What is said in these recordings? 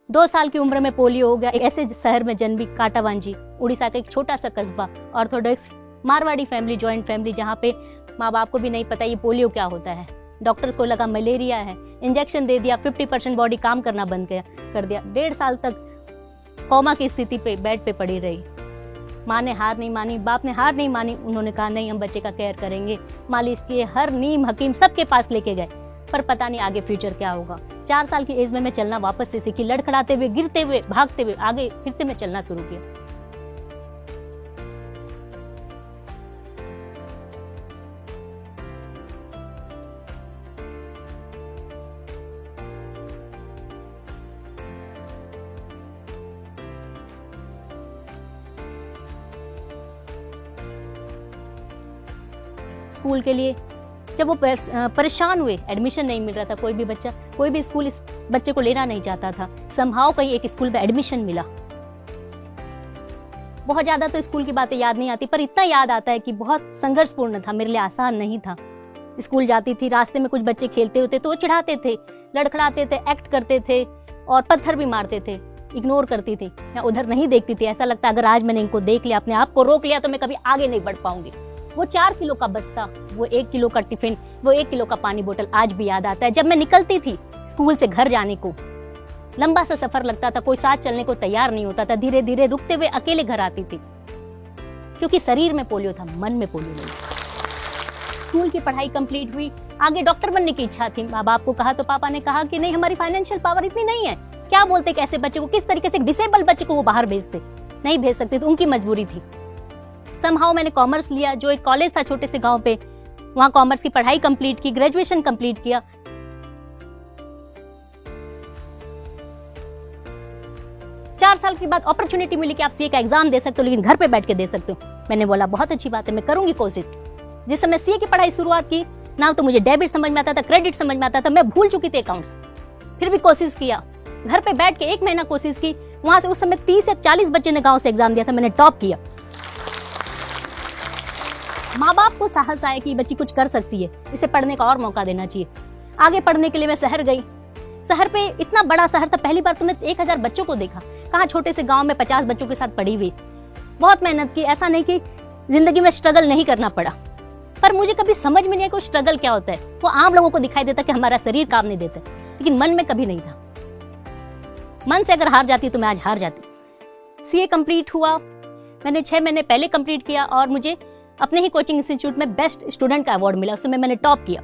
2 साल की उम्र में पोलियो हो गया। एक ऐसे शहर में जन्मी काटावांजी, उड़ीसा का एक छोटा सा कस्बा, Orthodox Marwari family, joint family, जहाँ पे माँ बाप को भी नहीं पता ये पोलियो क्या होता है। डॉक्टर्स को लगा मलेरिया है, इंजेक्शन दे दिया, 50% बॉडी काम करना बंद कर दिया। 1.5 साल तक कोमा की स्थिति पे बेड पे पड़ी रही। माँ ने हार नहीं मानी, बाप ने हार नहीं मानी। उन्होंने कहा नहीं, हम बच्चे का केयर करेंगे, मालिश किए, हर नीम हकीम सबके पास लेके गए, पर पता नहीं आगे फ्यूचर क्या होगा। 4 साल की एज में मैं चलना वापस से सीखी, लड़खड़ाते हुए, गिरते हुए, भागते हुए आगे फिर से मैं चलना शुरू किया। स्कूल के लिए जब वो परेशान हुए, एडमिशन नहीं मिल रहा था, कोई भी स्कूल इस बच्चे को लेना नहीं चाहता था। समहाउ कहीं एक स्कूल में एडमिशन मिला। बहुत ज्यादा तो स्कूल की बातें याद नहीं आती, पर इतना याद आता है कि बहुत संघर्षपूर्ण था, मेरे लिए आसान नहीं था। स्कूल जाती थी, रास्ते में कुछ बच्चे खेलते होते तो वो चिढ़ाते थे, लड़खड़ाते थे, एक्ट करते थे और पत्थर भी मारते थे। इग्नोर करती थी, मैं उधर नहीं देखती थी। ऐसा लगता अगर आज मैंने इनको देख लिया, अपने आप को रोक लिया, तो मैं कभी आगे नहीं बढ़ पाऊंगी। वो 4 किलो का बस्ता, वो 1 किलो का टिफिन, वो 1 किलो का पानी बोतल आज भी याद आता है। जब मैं निकलती थी स्कूल से घर जाने को, लंबा सा सफर लगता था, कोई साथ चलने को तैयार नहीं होता था, धीरे धीरे रुकते हुए अकेले घर आती थी, क्योंकि शरीर में पोलियो था, मन में पोलियो नहीं। स्कूल की पढ़ाई कंप्लीट हुई, आगे डॉक्टर बनने की इच्छा थी। माँ बाप को कहा तो पापा ने कहा कि नहीं, हमारी फाइनेंशियल पावर इतनी नहीं है। क्या बोलते कैसे बच्चे को, किस तरीके से डिसेबल बच्चे को वो बाहर भेजते, नहीं भेज सकते, तो उनकी मजबूरी थी। समहाउ मैंने कॉमर्स लिया, जो एक कॉलेज था छोटे से गांव पे, वहां कॉमर्स की पढ़ाई कंप्लीट की, ग्रेजुएशन कंप्लीट किया। चार साल के बाद अपॉर्चुनिटी मिली कि आप सीए का एग्जाम दे सकते हो, लेकिन घर पे बैठ के दे सकते हो। मैंने बोला बहुत अच्छी बात है, मैं करूंगी कोशिश। जिस समय सीए की पढ़ाई शुरुआत की ना, तो मुझे डेबिट समझ में आता था, क्रेडिट समझ में आता था, मैं भूल चुकी थी अकाउंट्स। फिर भी कोशिश किया, घर पे बैठ के 1 महीना कोशिश की। वहां से उस समय 30 या 40 बच्चे ने गांव से एग्जाम दिया था, मैंने टॉप किया। माँ बाप को साहस आया कि बच्ची कुछ कर सकती है, इसे पढ़ने का और मौका देना चाहिए। आगे पढ़ने के लिए मैं शहर गई। शहर पे इतना बड़ा शहर था, पहली बार तो मैं 1000 बच्चों को देखा। कहाँ छोटे से गांव में 50 बच्चों के साथ पढ़ी हुई। बहुत मेहनत की, ऐसा नहीं कि जिंदगी में स्ट्रगल नहीं करना पड़ा, पर मुझे कभी समझ में नहीं आया कि स्ट्रगल क्या होता है। वो आम लोगों को दिखाई देता कि हमारा शरीर काम नहीं देता, लेकिन मन में कभी नहीं था। मन से अगर हार जाती तो मैं आज हार जाती। सीए कंप्लीट हुआ, मैंने 6 महीने पहले कंप्लीट किया और मुझे अपने ही कोचिंग इंस्टीट्यूट में बेस्ट स्टूडेंट का अवार्ड मिला। उस समय मैंने टॉप किया।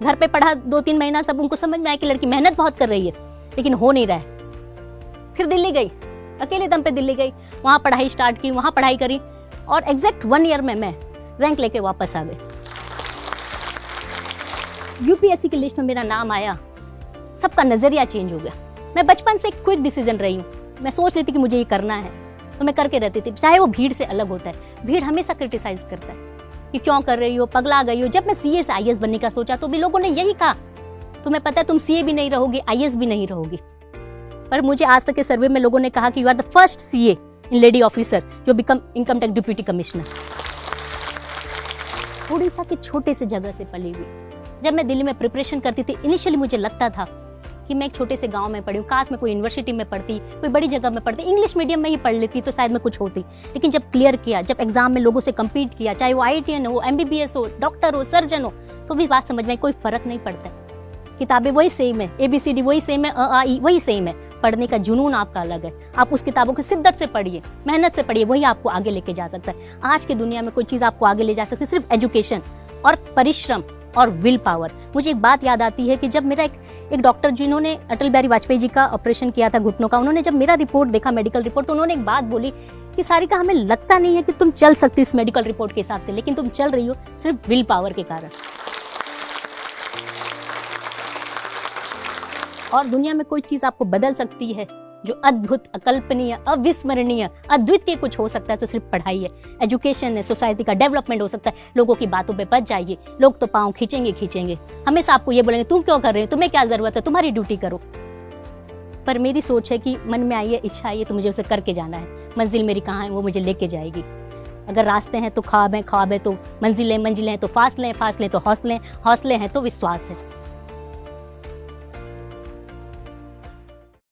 घर पे पढ़ा 2-3 महीना, सब उनको समझ में आया कि लड़की मेहनत बहुत कर रही है, लेकिन हो नहीं रहा है। फिर दिल्ली गई, अकेले दम पे दिल्ली गई, वहां पढ़ाई स्टार्ट की, वहां पढ़ाई करी और एग्जैक्ट 1 ईयर में मैं रैंक लेके वापस आ गई। यूपीएससी की लिस्ट में मेरा नाम आया, सबका नजरिया चेंज हो गया। मैं बचपन से एक क्विक डिसीजन रही हूँ, मैं सोच लेती कि मुझे ये करना है तो मैं करके रहती थी, चाहे वो भीड़ से अलग होता है। भीड़ हमेशा क्रिटिसाइज करता है कि क्यों कर रही हो, पगला गई हो। जब मैं सीए से आईएएस बनने का सोचा तो भी लोगों ने यही कहा, तुम्हें पता है तुम सीए भी नहीं रहोगी, आईएएस भी नहीं रहोगी। पर मुझे आज तक के सर्वे में लोगों ने कहा कि you are the first CA in lady officer जो become income tax deputy commissioner. Orissa के छोटे से जगह से पली हुई। जब मैं दिल्ली में प्रिपरेशन करती थी, इनिशियली मुझे लगता था कि मैं एक छोटे से गांव में पढ़ी हूँ, काश मैं कोई यूनिवर्सिटी में पढ़ती, कोई बड़ी जगह में पढ़ती, इंग्लिश मीडियम में ही पढ़ लेती तो शायद मैं कुछ होती। लेकिन जब क्लियर किया, जब एग्जाम में लोगों से कम्पीट किया, चाहे वो आईआईटीएन हो, एमबीबीएस हो, डॉक्टर हो, सर्जन हो, तो भी बात समझ में कोई फर्क नहीं पड़ता। किताबें वही सेम है, ABCD वही सेम है, अ आ इ वही सेम है। पढ़ने का जुनून आपका अलग है। आप उस किताबों की शिद्दत से पढ़िए, मेहनत से पढ़िए, वही आपको आगे लेके जा सकता है। आज की दुनिया में कोई चीज आपको आगे ले जा सकती है सिर्फ एजुकेशन और परिश्रम और विल पावर। मुझे एक बात याद आती है कि जब मेरा एक डॉक्टर जिन्होंने अटल बिहारी वाजपेयी जी का ऑपरेशन किया था घुटनों का, उन्होंने जब मेरा रिपोर्ट देखा, मेडिकल रिपोर्ट, तो उन्होंने एक बात बोली कि सारिका, हमें लगता नहीं है कि तुम चल सकती इस मेडिकल रिपोर्ट के हिसाब से, लेकिन तुम चल रही हो सिर्फ विल पावर के कारण। और दुनिया में कोई चीज आपको बदल सकती है जो अद्भुत, अकल्पनीय, अविस्मरणीय, अद्वितीय कुछ हो सकता है तो सिर्फ पढ़ाई है, एजुकेशन है, सोसाइटी का डेवलपमेंट हो सकता है। लोगों की बातों पे बच जाइए, लोग तो पाँव खींचेंगे, हमेशा आपको ये बोलेंगे तुम क्यों कर रहे हो, तुम्हें क्या जरूरत है, तुम्हारी ड्यूटी करो। पर मेरी सोच है कि मन में आई है, इच्छा आई है तो मुझे उसे करके जाना है। मंजिल मेरी कहाँ है, वो मुझे लेके जाएगी। अगर रास्ते हैं तो ख्वाब है, ख्वाब है तो मंजिलें, मंजिलें हैं तो फासले हैं, फासले तो हौसले, हौसले हैं तो विश्वास है।